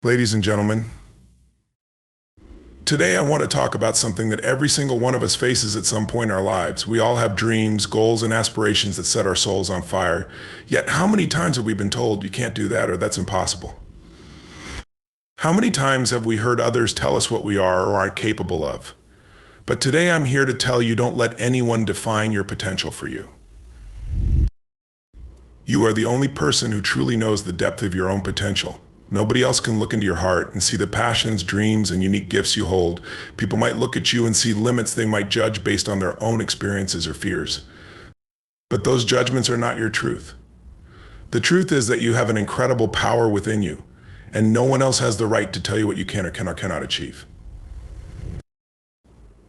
Ladies and gentlemen, today I want to talk about something that every single one of us faces at some point in our lives. We all have dreams, goals, and aspirations that set our souls on fire. Yet how many times have we been told you can't do that or that's impossible? How many times have we heard others tell us what we are or aren't capable of? But today I'm here to tell you, don't let anyone define your potential for you. You are the only person who truly knows the depth of your own potential. Nobody else can look into your heart and see the passions, dreams, and unique gifts you hold. People might look at you and see limits they might judge based on their own experiences or fears. But those judgments are not your truth. The truth is that you have an incredible power within you, and no one else has the right to tell you what you can or cannot achieve.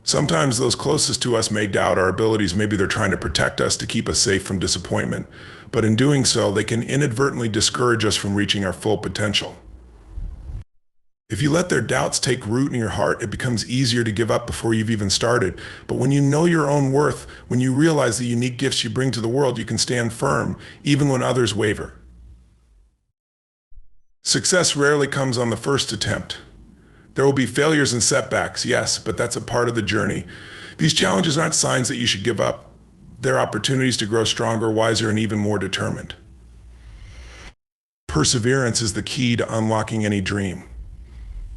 Sometimes those closest to us may doubt our abilities. Maybe they're trying to protect us to keep us safe from disappointment. But in doing so, they can inadvertently discourage us from reaching our full potential. If you let their doubts take root in your heart, it becomes easier to give up before you've even started. But when you know your own worth, when you realize the unique gifts you bring to the world, you can stand firm, even when others waver. Success rarely comes on the first attempt. There will be failures and setbacks, yes, but that's a part of the journey. These challenges aren't signs that you should give up. They're opportunities to grow stronger, wiser, and even more determined. Perseverance is the key to unlocking any dream.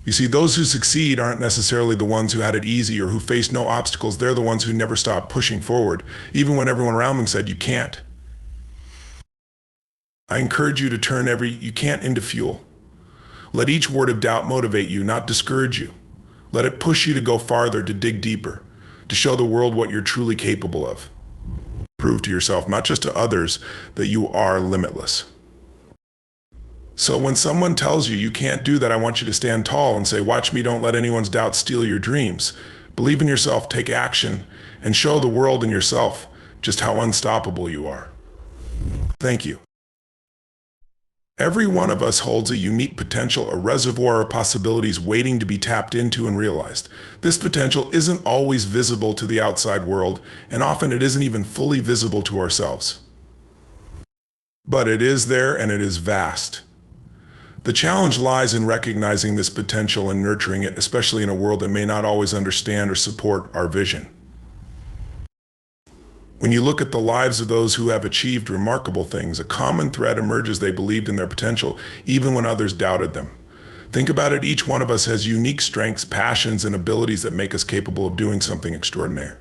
You see, those who succeed aren't necessarily the ones who had it easy or who faced no obstacles. They're the ones who never stopped pushing forward, even when everyone around them said, "You can't." I encourage you to turn every "you can't" into fuel. Let each word of doubt motivate you, not discourage you. Let it push you to go farther, to dig deeper, to show the world what you're truly capable of. Prove to yourself, not just to others, that you are limitless. So when someone tells you you can't do that, I want you to stand tall and say, "Watch me, don't let anyone's doubt steal your dreams." Believe in yourself, take action, and show the world and yourself just how unstoppable you are. Thank you. Every one of us holds a unique potential, a reservoir of possibilities waiting to be tapped into and realized. This potential isn't always visible to the outside world, and often it isn't even fully visible to ourselves. But it is there, and it is vast. The challenge lies in recognizing this potential and nurturing it, especially in a world that may not always understand or support our vision. When you look at the lives of those who have achieved remarkable things, a common thread emerges: they believed in their potential, even when others doubted them. Think about it, each one of us has unique strengths, passions, and abilities that make us capable of doing something extraordinary.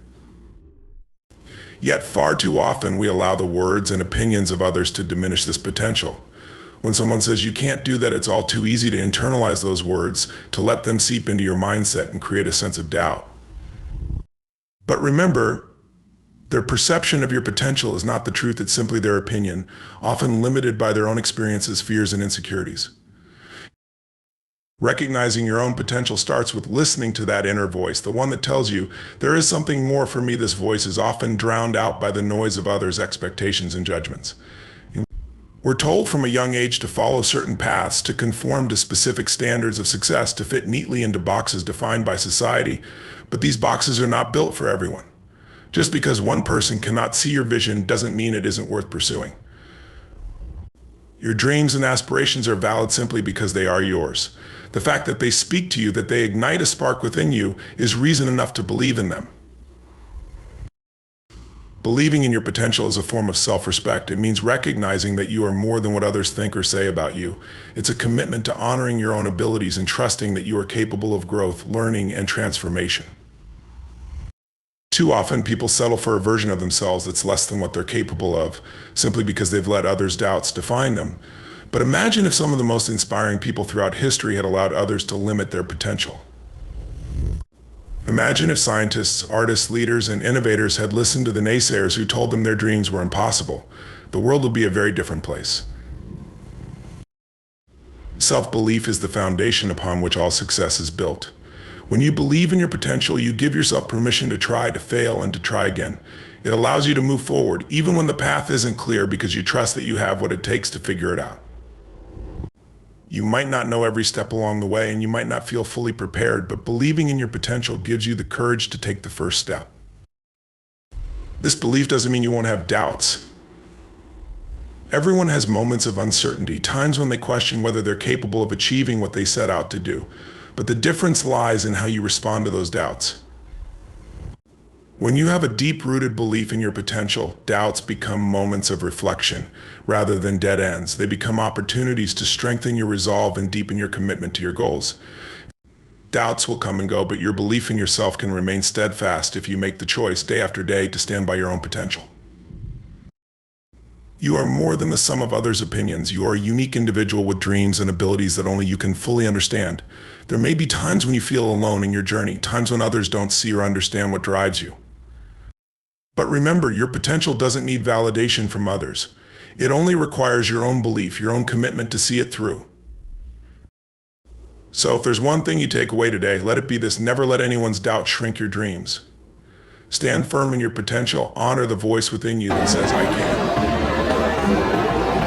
Yet far too often we allow the words and opinions of others to diminish this potential. When someone says you can't do that, it's all too easy to internalize those words, to let them seep into your mindset and create a sense of doubt. But remember, their perception of your potential is not the truth, it's simply their opinion, often limited by their own experiences, fears, and insecurities. Recognizing your own potential starts with listening to that inner voice, the one that tells you, "There is something more for me." This voice is often drowned out by the noise of others' expectations and judgments. We're told from a young age to follow certain paths, to conform to specific standards of success, to fit neatly into boxes defined by society. But these boxes are not built for everyone. Just because one person cannot see your vision doesn't mean it isn't worth pursuing. Your dreams and aspirations are valid simply because they are yours. The fact that they speak to you, that they ignite a spark within you, is reason enough to believe in them. Believing in your potential is a form of self-respect. It means recognizing that you are more than what others think or say about you. It's a commitment to honoring your own abilities and trusting that you are capable of growth, learning, and transformation. Too often, people settle for a version of themselves that's less than what they're capable of, simply because they've let others' doubts define them. But imagine if some of the most inspiring people throughout history had allowed others to limit their potential. Imagine if scientists, artists, leaders, and innovators had listened to the naysayers who told them their dreams were impossible. The world would be a very different place. Self-belief is the foundation upon which all success is built. When you believe in your potential, you give yourself permission to try, to fail, and to try again. It allows you to move forward, even when the path isn't clear, because you trust that you have what it takes to figure it out. You might not know every step along the way, and you might not feel fully prepared, but believing in your potential gives you the courage to take the first step. This belief doesn't mean you won't have doubts. Everyone has moments of uncertainty, times when they question whether they're capable of achieving what they set out to do. But the difference lies in how you respond to those doubts. When you have a deep-rooted belief in your potential, doubts become moments of reflection rather than dead ends. They become opportunities to strengthen your resolve and deepen your commitment to your goals. Doubts will come and go, but your belief in yourself can remain steadfast if you make the choice day after day to stand by your own potential. You are more than the sum of others' opinions. You are a unique individual with dreams and abilities that only you can fully understand. There may be times when you feel alone in your journey, times when others don't see or understand what drives you. But remember, your potential doesn't need validation from others. It only requires your own belief, your own commitment to see it through. So if there's one thing you take away today, let it be this: never let anyone's doubt shrink your dreams. Stand firm in your potential. Honor the voice within you that says, I can.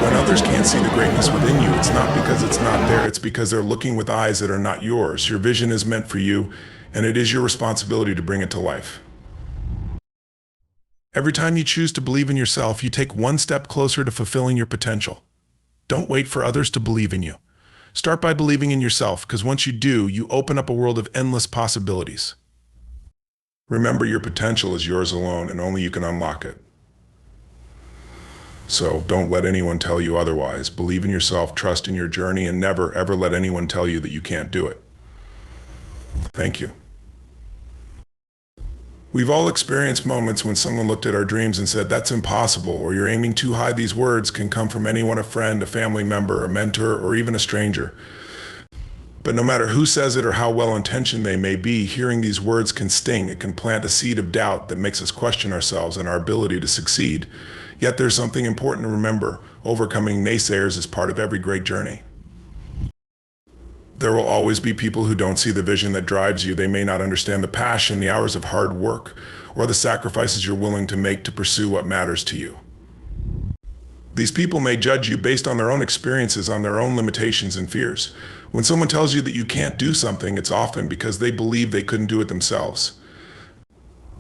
When others can't see the greatness within you, it's not because it's not there, it's because they're looking with eyes that are not yours. Your vision is meant for you, and it is your responsibility to bring it to life. Every time you choose to believe in yourself, you take one step closer to fulfilling your potential. Don't wait for others to believe in you. Start by believing in yourself, because once you do, you open up a world of endless possibilities. Remember, your potential is yours alone, and only you can unlock it. So don't let anyone tell you otherwise. Believe in yourself, trust in your journey, and never, ever let anyone tell you that you can't do it. Thank you. We've all experienced moments when someone looked at our dreams and said, that's impossible, or you're aiming too high. These words can come from anyone: a friend, a family member, a mentor, or even a stranger. But no matter who says it or how well-intentioned they may be, hearing these words can sting. It can plant a seed of doubt that makes us question ourselves and our ability to succeed. Yet there's something important to remember: overcoming naysayers is part of every great journey. There will always be people who don't see the vision that drives you. They may not understand the passion, the hours of hard work, or the sacrifices you're willing to make to pursue what matters to you. These people may judge you based on their own experiences, on their own limitations and fears. When someone tells you that you can't do something, it's often because they believe they couldn't do it themselves.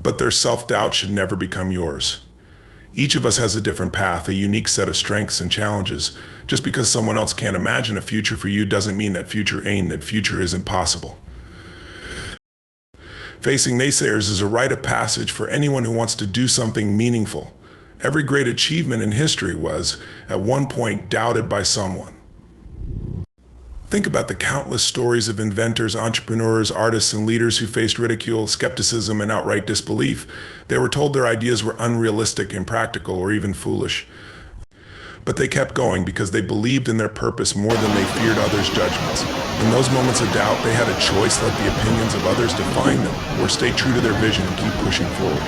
But their self-doubt should never become yours. Each of us has a different path, a unique set of strengths and challenges. Just because someone else can't imagine a future for you doesn't mean that future isn't possible. Facing naysayers is a rite of passage for anyone who wants to do something meaningful. Every great achievement in history was, at one point, doubted by someone. Think about the countless stories of inventors, entrepreneurs, artists, and leaders who faced ridicule, skepticism, and outright disbelief. They were told their ideas were unrealistic, impractical, or even foolish. But they kept going because they believed in their purpose more than they feared others' judgments. In those moments of doubt, they had a choice: let the opinions of others define them, or stay true to their vision and keep pushing forward.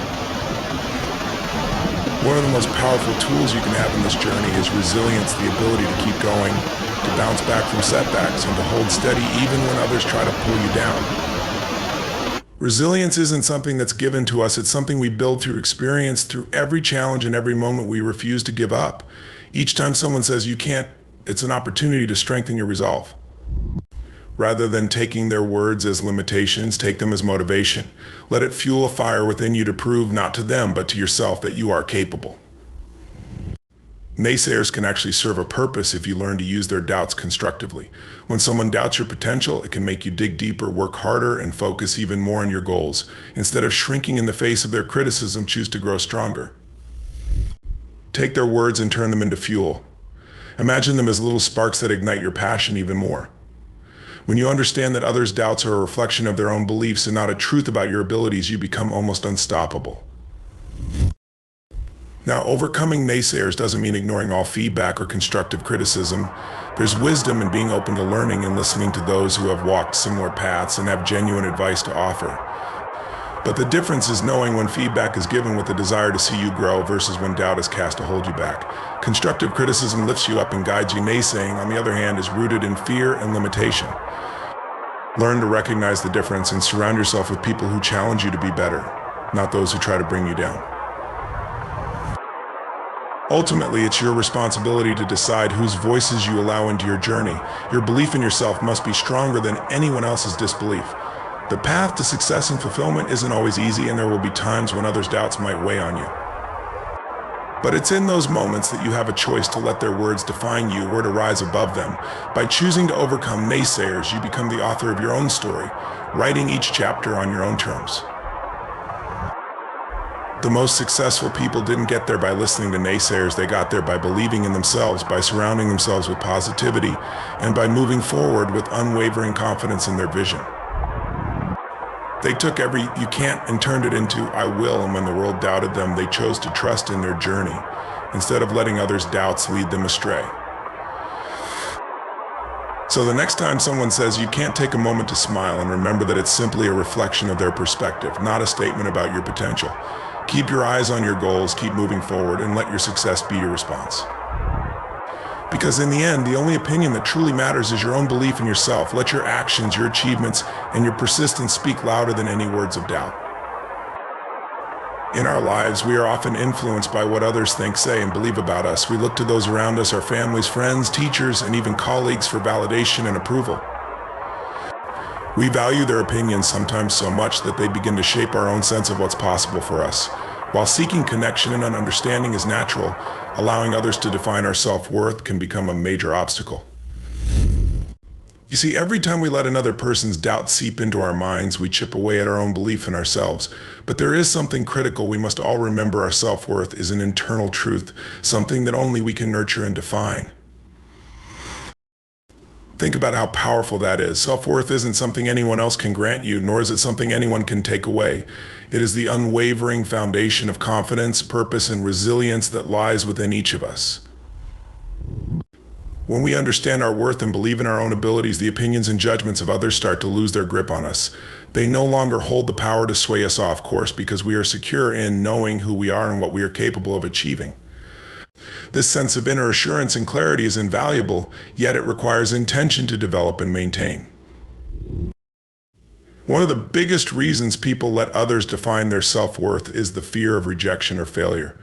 One of the most powerful tools you can have in this journey is resilience, the ability to keep going, to bounce back from setbacks, and to hold steady even when others try to pull you down. Resilience isn't something that's given to us, it's something we build through experience, through every challenge and every moment we refuse to give up. Each time someone says you can't, it's an opportunity to strengthen your resolve. Rather than taking their words as limitations, take them as motivation. Let it fuel a fire within you to prove, not to them, but to yourself, that you are capable. Naysayers can actually serve a purpose if you learn to use their doubts constructively. When someone doubts your potential, it can make you dig deeper, work harder, and focus even more on your goals. Instead of shrinking in the face of their criticism, choose to grow stronger. Take their words and turn them into fuel. Imagine them as little sparks that ignite your passion even more. When you understand that others' doubts are a reflection of their own beliefs and not a truth about your abilities, you become almost unstoppable. Now, overcoming naysayers doesn't mean ignoring all feedback or constructive criticism. There's wisdom in being open to learning and listening to those who have walked similar paths and have genuine advice to offer. But the difference is knowing when feedback is given with a desire to see you grow versus when doubt is cast to hold you back. Constructive criticism lifts you up and guides you. Naysaying, on the other hand, is rooted in fear and limitation. Learn to recognize the difference and surround yourself with people who challenge you to be better, not those who try to bring you down. Ultimately, it's your responsibility to decide whose voices you allow into your journey. Your belief in yourself must be stronger than anyone else's disbelief. The path to success and fulfillment isn't always easy, and there will be times when others' doubts might weigh on you. But it's in those moments that you have a choice to let their words define you or to rise above them. By choosing to overcome naysayers, you become the author of your own story, writing each chapter on your own terms. The most successful people didn't get there by listening to naysayers. They got there by believing in themselves, by surrounding themselves with positivity, and by moving forward with unwavering confidence in their vision. They took every "you can't" and turned it into "I will," and when the world doubted them, they chose to trust in their journey instead of letting others' doubts lead them astray. So the next time someone says you can't, take a moment to smile and remember that it's simply a reflection of their perspective, not a statement about your potential. Keep your eyes on your goals, keep moving forward, and let your success be your response. Because in the end, the only opinion that truly matters is your own belief in yourself. Let your actions, your achievements, and your persistence speak louder than any words of doubt. In our lives, we are often influenced by what others think, say, and believe about us. We look to those around us, our families, friends, teachers, and even colleagues for validation and approval. We value their opinions sometimes so much that they begin to shape our own sense of what's possible for us. While seeking connection and understanding is natural, allowing others to define our self-worth can become a major obstacle. You see, every time we let another person's doubt seep into our minds, we chip away at our own belief in ourselves. But there is something critical. We must all remember our self-worth is an internal truth, something that only we can nurture and define. Think about how powerful that is. Self-worth isn't something anyone else can grant you, nor is it something anyone can take away. It is the unwavering foundation of confidence, purpose, and resilience that lies within each of us. When we understand our worth and believe in our own abilities, the opinions and judgments of others start to lose their grip on us. They no longer hold the power to sway us off course because we are secure in knowing who we are and what we are capable of achieving. This sense of inner assurance and clarity is invaluable, yet it requires intention to develop and maintain. One of the biggest reasons people let others define their self-worth is the fear of rejection or failure.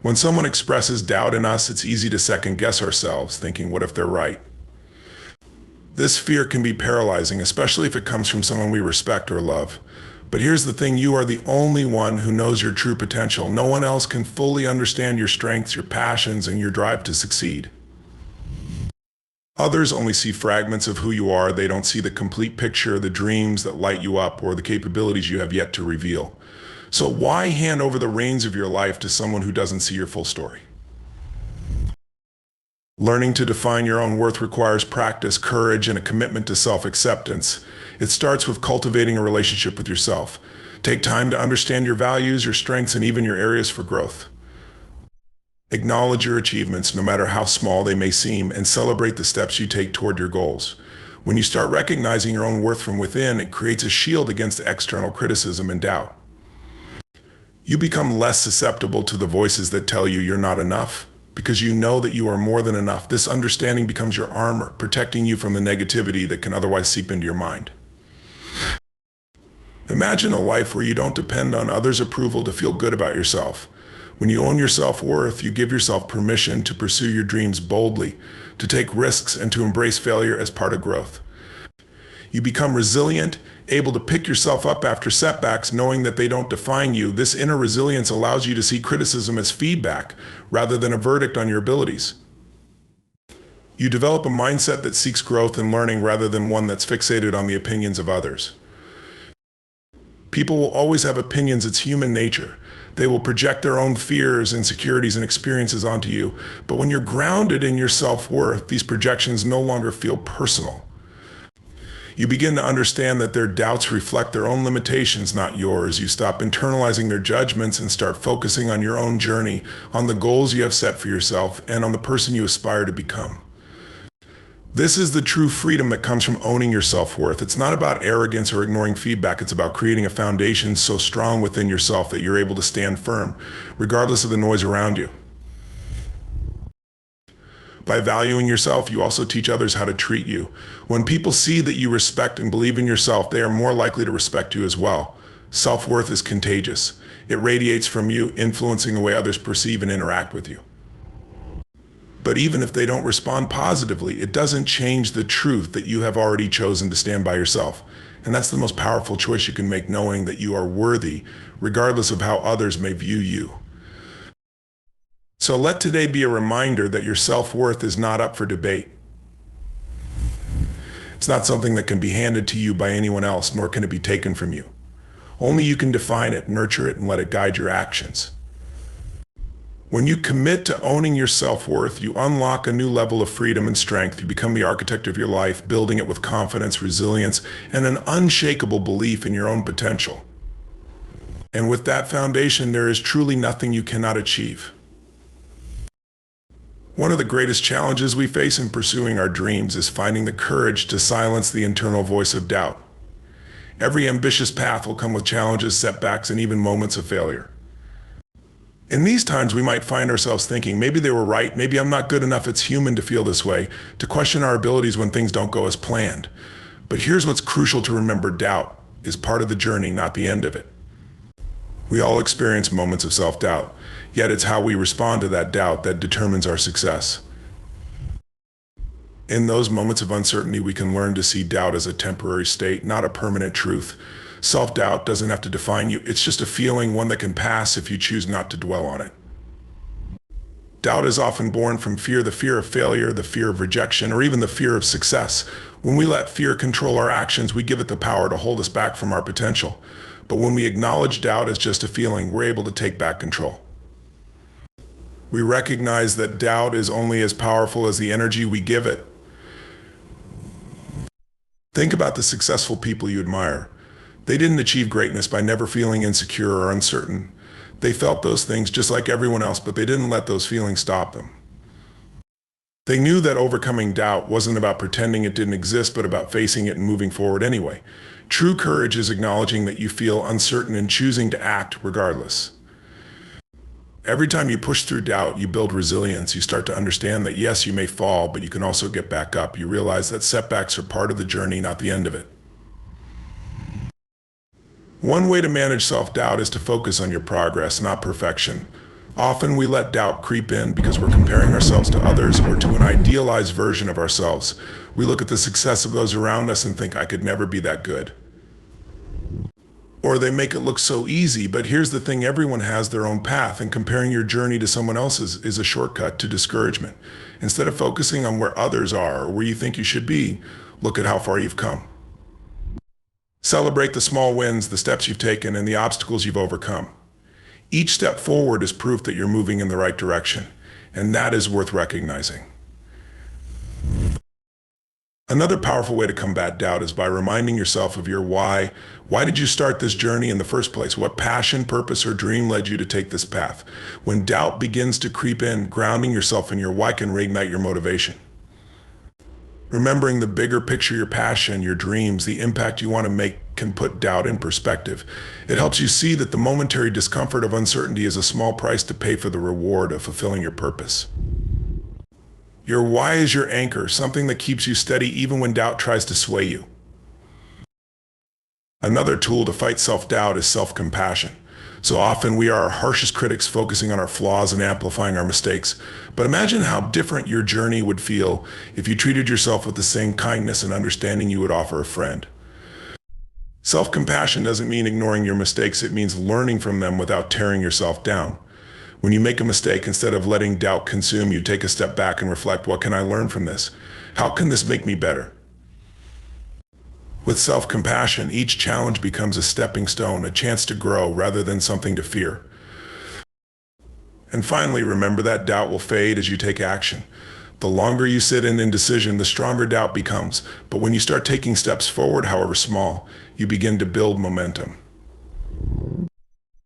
When someone expresses doubt in us, it's easy to second-guess ourselves, thinking, what if they're right? This fear can be paralyzing, especially if it comes from someone we respect or love. But here's the thing, you are the only one who knows your true potential. No one else can fully understand your strengths, your passions, and your drive to succeed. Others only see fragments of who you are. They don't see the complete picture, the dreams that light you up, or the capabilities you have yet to reveal. So why hand over the reins of your life to someone who doesn't see your full story? Learning to define your own worth requires practice, courage, and a commitment to self-acceptance. It starts with cultivating a relationship with yourself. Take time to understand your values, your strengths, and even your areas for growth. Acknowledge your achievements, no matter how small they may seem, and celebrate the steps you take toward your goals. When you start recognizing your own worth from within, it creates a shield against external criticism and doubt. You become less susceptible to the voices that tell you you're not enough, because you know that you are more than enough. This understanding becomes your armor, protecting you from the negativity that can otherwise seep into your mind. Imagine a life where you don't depend on others' approval to feel good about yourself. When you own your self-worth, you give yourself permission to pursue your dreams boldly, to take risks, and to embrace failure as part of growth. You become resilient, able to pick yourself up after setbacks, knowing that they don't define you. This inner resilience allows you to see criticism as feedback rather than a verdict on your abilities. You develop a mindset that seeks growth and learning rather than one that's fixated on the opinions of others. People will always have opinions. It's human nature. They will project their own fears, insecurities, and experiences onto you. But when you're grounded in your self-worth, these projections no longer feel personal. You begin to understand that their doubts reflect their own limitations, not yours. You stop internalizing their judgments and start focusing on your own journey, on the goals you have set for yourself, and on the person you aspire to become. This is the true freedom that comes from owning your self-worth. It's not about arrogance or ignoring feedback. It's about creating a foundation so strong within yourself that you're able to stand firm, regardless of the noise around you. By valuing yourself, you also teach others how to treat you. When people see that you respect and believe in yourself, they are more likely to respect you as well. Self-worth is contagious. It radiates from you, influencing the way others perceive and interact with you. But even if they don't respond positively, it doesn't change the truth that you have already chosen to stand by yourself. And that's the most powerful choice you can make, knowing that you are worthy, regardless of how others may view you. So let today be a reminder that your self-worth is not up for debate. It's not something that can be handed to you by anyone else, nor can it be taken from you. Only you can define it, nurture it, and let it guide your actions. When you commit to owning your self-worth, you unlock a new level of freedom and strength. You become the architect of your life, building it with confidence, resilience, and an unshakable belief in your own potential. And with that foundation, there is truly nothing you cannot achieve. One of the greatest challenges we face in pursuing our dreams is finding the courage to silence the internal voice of doubt. Every ambitious path will come with challenges, setbacks, and even moments of failure. In these times, we might find ourselves thinking, maybe they were right, maybe I'm not good enough, it's human to feel this way, to question our abilities when things don't go as planned. But here's what's crucial to remember: doubt is part of the journey, not the end of it. We all experience moments of self-doubt, yet it's how we respond to that doubt that determines our success. In those moments of uncertainty, we can learn to see doubt as a temporary state, not a permanent truth. Self-doubt doesn't have to define you. It's just a feeling, one that can pass if you choose not to dwell on it. Doubt is often born from fear, the fear of failure, the fear of rejection, or even the fear of success. When we let fear control our actions, we give it the power to hold us back from our potential. But when we acknowledge doubt as just a feeling, we're able to take back control. We recognize that doubt is only as powerful as the energy we give it. Think about the successful people you admire. They didn't achieve greatness by never feeling insecure or uncertain. They felt those things just like everyone else, but they didn't let those feelings stop them. They knew that overcoming doubt wasn't about pretending it didn't exist, but about facing it and moving forward anyway. True courage is acknowledging that you feel uncertain and choosing to act regardless. Every time you push through doubt, you build resilience. You start to understand that yes, you may fall, but you can also get back up. You realize that setbacks are part of the journey, not the end of it. One way to manage self-doubt is to focus on your progress, not perfection. Often we let doubt creep in because we're comparing ourselves to others or to an idealized version of ourselves. We look at the success of those around us and think, I could never be that good. Or they make it look so easy, but here's the thing, everyone has their own path, and comparing your journey to someone else's is a shortcut to discouragement. Instead of focusing on where others are or where you think you should be, look at how far you've come. Celebrate the small wins, the steps you've taken, and the obstacles you've overcome. Each step forward is proof that you're moving in the right direction, and that is worth recognizing. Another powerful way to combat doubt is by reminding yourself of your why. Why did you start this journey in the first place? What passion, purpose, or dream led you to take this path? When doubt begins to creep in, grounding yourself in your why can reignite your motivation. Remembering the bigger picture, your passion, your dreams, the impact you want to make can put doubt in perspective. It helps you see that the momentary discomfort of uncertainty is a small price to pay for the reward of fulfilling your purpose. Your why is your anchor, something that keeps you steady even when doubt tries to sway you. Another tool to fight self-doubt is self-compassion. So often we are our harshest critics, focusing on our flaws and amplifying our mistakes. But imagine how different your journey would feel if you treated yourself with the same kindness and understanding you would offer a friend. Self-compassion doesn't mean ignoring your mistakes. It means learning from them without tearing yourself down. When you make a mistake, instead of letting doubt consume you, take a step back and reflect, what can I learn from this? How can this make me better? With self-compassion, each challenge becomes a stepping stone, a chance to grow rather than something to fear. And finally, remember that doubt will fade as you take action. The longer you sit in indecision, the stronger doubt becomes. But when you start taking steps forward, however small, you begin to build momentum.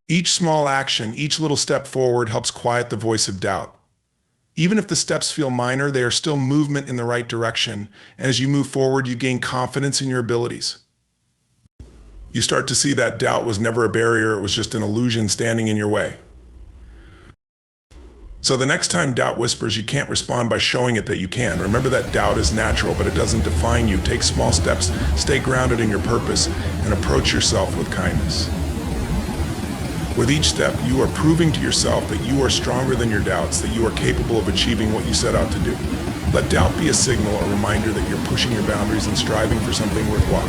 Each small action, each little step forward helps quiet the voice of doubt. Even if the steps feel minor, they are still movement in the right direction. And as you move forward, you gain confidence in your abilities. You start to see that doubt was never a barrier, it was just an illusion standing in your way. So the next time doubt whispers, you can't respond by showing it that you can. Remember that doubt is natural, but it doesn't define you. Take small steps, stay grounded in your purpose, and approach yourself with kindness. With each step, you are proving to yourself that you are stronger than your doubts, that you are capable of achieving what you set out to do. Let doubt be a signal, a reminder that you're pushing your boundaries and striving for something worthwhile.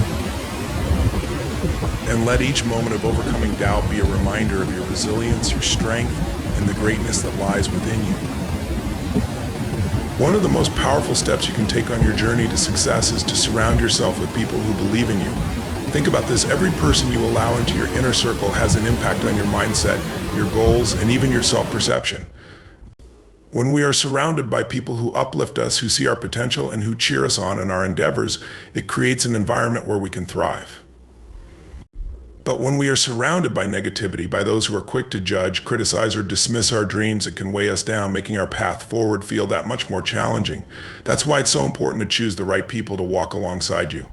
And let each moment of overcoming doubt be a reminder of your resilience, your strength, and the greatness that lies within you. One of the most powerful steps you can take on your journey to success is to surround yourself with people who believe in you. Think about this. Every person you allow into your inner circle has an impact on your mindset, your goals, and even your self-perception. When we are surrounded by people who uplift us, who see our potential, and who cheer us on in our endeavors, it creates an environment where we can thrive. But when we are surrounded by negativity, by those who are quick to judge, criticize, or dismiss our dreams, it can weigh us down, making our path forward feel that much more challenging. That's why it's so important to choose the right people to walk alongside you.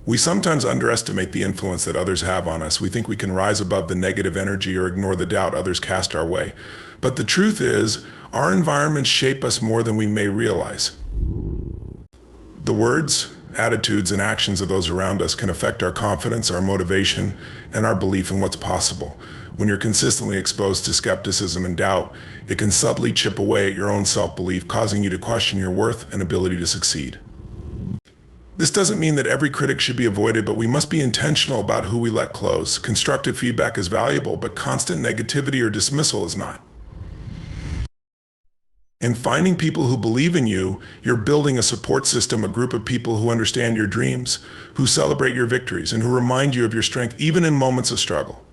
We sometimes underestimate the influence that others have on us. We think we can rise above the negative energy or ignore the doubt others cast our way. But the truth is, our environments shape us more than we may realize. The words, attitudes, and actions of those around us can affect our confidence, our motivation, and our belief in what's possible. When you're consistently exposed to skepticism and doubt, it can subtly chip away at your own self-belief, causing you to question your worth and ability to succeed. This doesn't mean that every critic should be avoided, but we must be intentional about who we let close. Constructive feedback is valuable, but constant negativity or dismissal is not. In finding people who believe in you, you're building a support system, a group of people who understand your dreams, who celebrate your victories, and who remind you of your strength even in moments of struggle.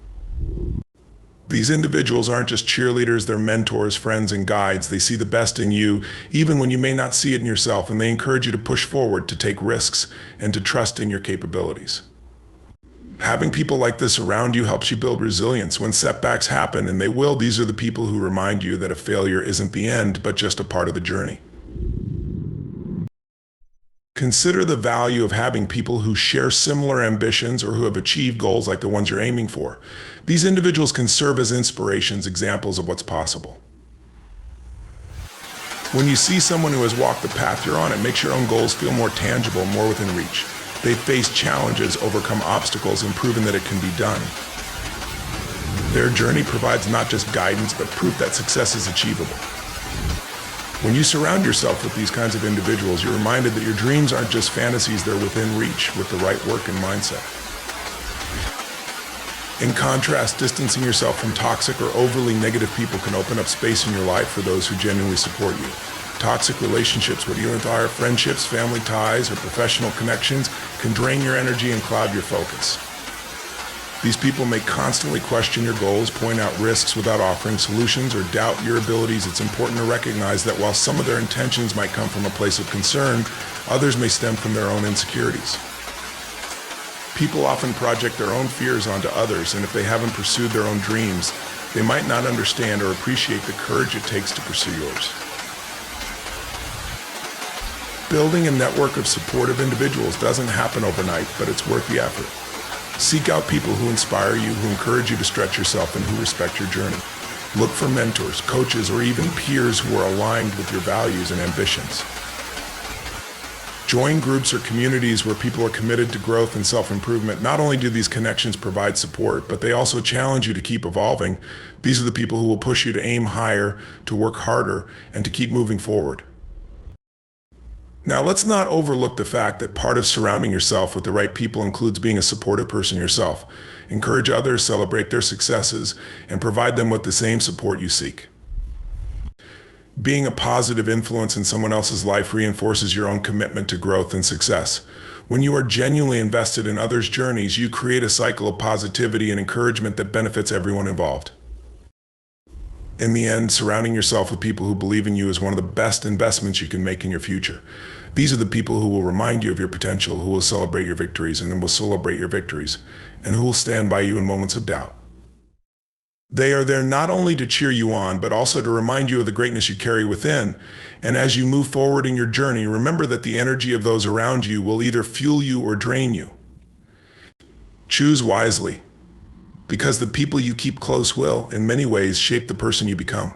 These individuals aren't just cheerleaders, they're mentors, friends, and guides. They see the best in you, even when you may not see it in yourself, and they encourage you to push forward, to take risks, and to trust in your capabilities. Having people like this around you helps you build resilience. When setbacks happen, and they will, these are the people who remind you that a failure isn't the end, but just a part of the journey. Consider the value of having people who share similar ambitions or who have achieved goals like the ones you're aiming for. These individuals can serve as inspirations, examples of what's possible. When you see someone who has walked the path you're on, it makes your own goals feel more tangible, more within reach. They've faced challenges, overcome obstacles, and proven that it can be done. Their journey provides not just guidance, but proof that success is achievable. When you surround yourself with these kinds of individuals, you're reminded that your dreams aren't just fantasies, they're within reach with the right work and mindset. In contrast, distancing yourself from toxic or overly negative people can open up space in your life for those who genuinely support you. Toxic relationships, whether you are friendships, family ties, or professional connections, can drain your energy and cloud your focus. These people may constantly question your goals, point out risks without offering solutions, or doubt your abilities. It's important to recognize that while some of their intentions might come from a place of concern, others may stem from their own insecurities. People often project their own fears onto others, and if they haven't pursued their own dreams, they might not understand or appreciate the courage it takes to pursue yours. Building a network of supportive individuals doesn't happen overnight, but it's worth the effort. Seek out people who inspire you, who encourage you to stretch yourself, and who respect your journey. Look for mentors, coaches, or even peers who are aligned with your values and ambitions. Join groups or communities where people are committed to growth and self-improvement. Not only do these connections provide support, but they also challenge you to keep evolving. These are the people who will push you to aim higher, to work harder, and to keep moving forward. Now, let's not overlook the fact that part of surrounding yourself with the right people includes being a supportive person yourself. Encourage others, celebrate their successes, and provide them with the same support you seek. Being a positive influence in someone else's life reinforces your own commitment to growth and success. When you are genuinely invested in others' journeys, you create a cycle of positivity and encouragement that benefits everyone involved. In the end, surrounding yourself with people who believe in you is one of the best investments you can make in your future. These are the people who will remind you of your potential, who will celebrate your victories, and who will stand by you in moments of doubt. They are there not only to cheer you on, but also to remind you of the greatness you carry within. And as you move forward in your journey, remember that the energy of those around you will either fuel you or drain you. Choose wisely, because the people you keep close will, in many ways, shape the person you become.